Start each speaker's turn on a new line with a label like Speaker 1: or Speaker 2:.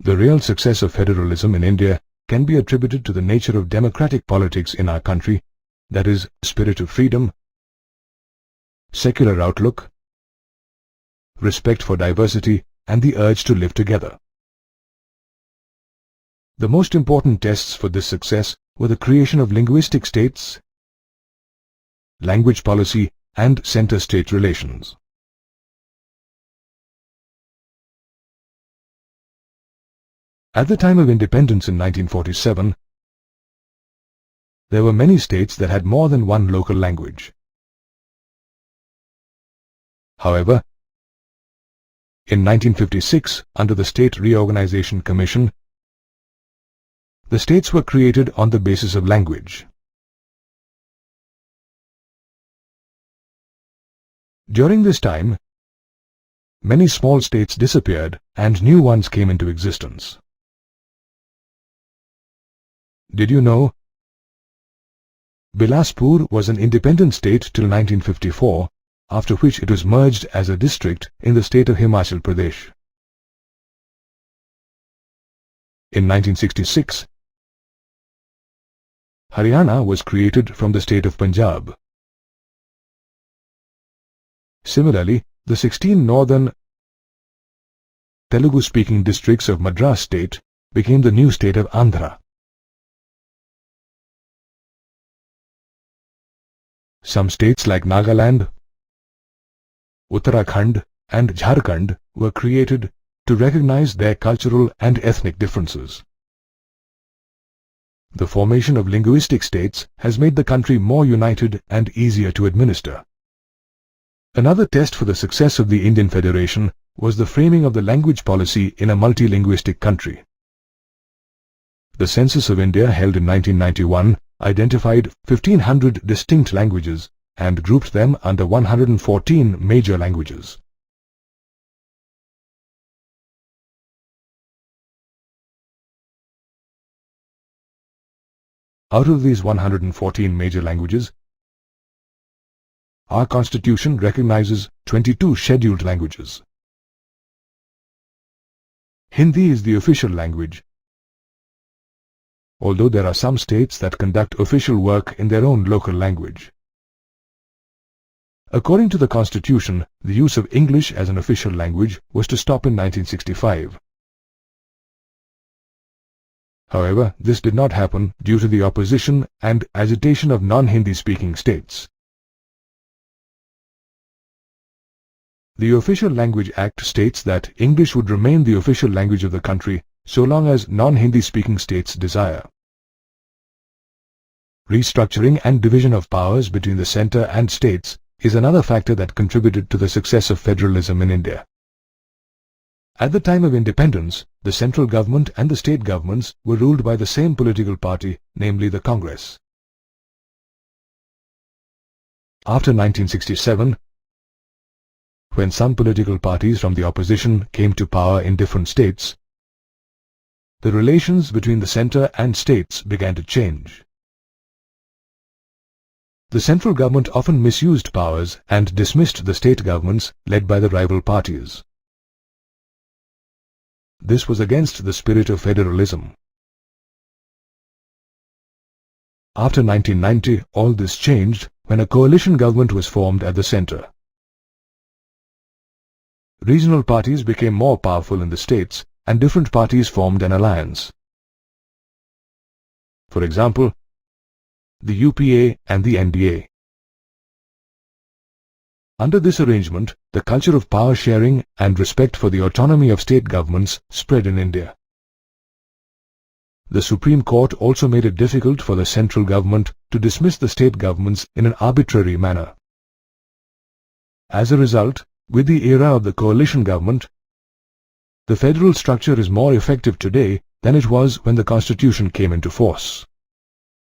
Speaker 1: The real success of federalism in India can be attributed to the nature of democratic politics in our country, that is, spirit of freedom, secular outlook, respect for diversity, and the urge to live together. The most important tests for this success were the creation of linguistic states, language policy, and center-state relations. At the time of independence in 1947, there were many states that had more than one local language. However, in 1956, under the State Reorganization Commission, the states were created on the basis of language. During this time, many small states disappeared and new ones came into existence. Did you know? Bilaspur was an independent state till 1954, after which it was merged as a district in the state of Himachal Pradesh. In 1966, Haryana was created from the state of Punjab. Similarly, the 16 northern Telugu-speaking districts of Madras state became the new state of Andhra. Some states like Nagaland, Uttarakhand, and Jharkhand were created to recognize their cultural and ethnic differences. The formation of linguistic states has made the country more united and easier to administer. Another test for the success of the Indian Federation was the framing of the language policy in a multilinguistic country. The Census of India held in 1991 identified 1,500 distinct languages and grouped them under 114 major languages. Out of these 114 major languages, our Constitution recognizes 22 scheduled languages. Hindi is the official language, although there are some states that conduct official work in their own local language. According to the Constitution, the use of English as an official language was to stop in 1965. However, this did not happen due to the opposition and agitation of non-Hindi speaking states. The Official Language Act states that English would remain the official language of the country so long as non-Hindi speaking states desire. Restructuring and division of powers between the centre and states is another factor that contributed to the success of federalism in India. At the time of independence, the central government and the state governments were ruled by the same political party, namely the Congress. After 1967, when some political parties from the opposition came to power in different states, the relations between the centre and states began to change. The central government often misused powers and dismissed the state governments led by the rival parties. This was against the spirit of federalism. After 1990, all this changed when a coalition government was formed at the centre. Regional parties became more powerful in the states and different parties formed an alliance. For example, the UPA and the NDA. Under this arrangement, the culture of power sharing and respect for the autonomy of state governments spread in India. The Supreme Court also made it difficult for the central government to dismiss the state governments in an arbitrary manner. As a result, with the era of the coalition government, the federal structure is more effective today than it was when the Constitution came into force.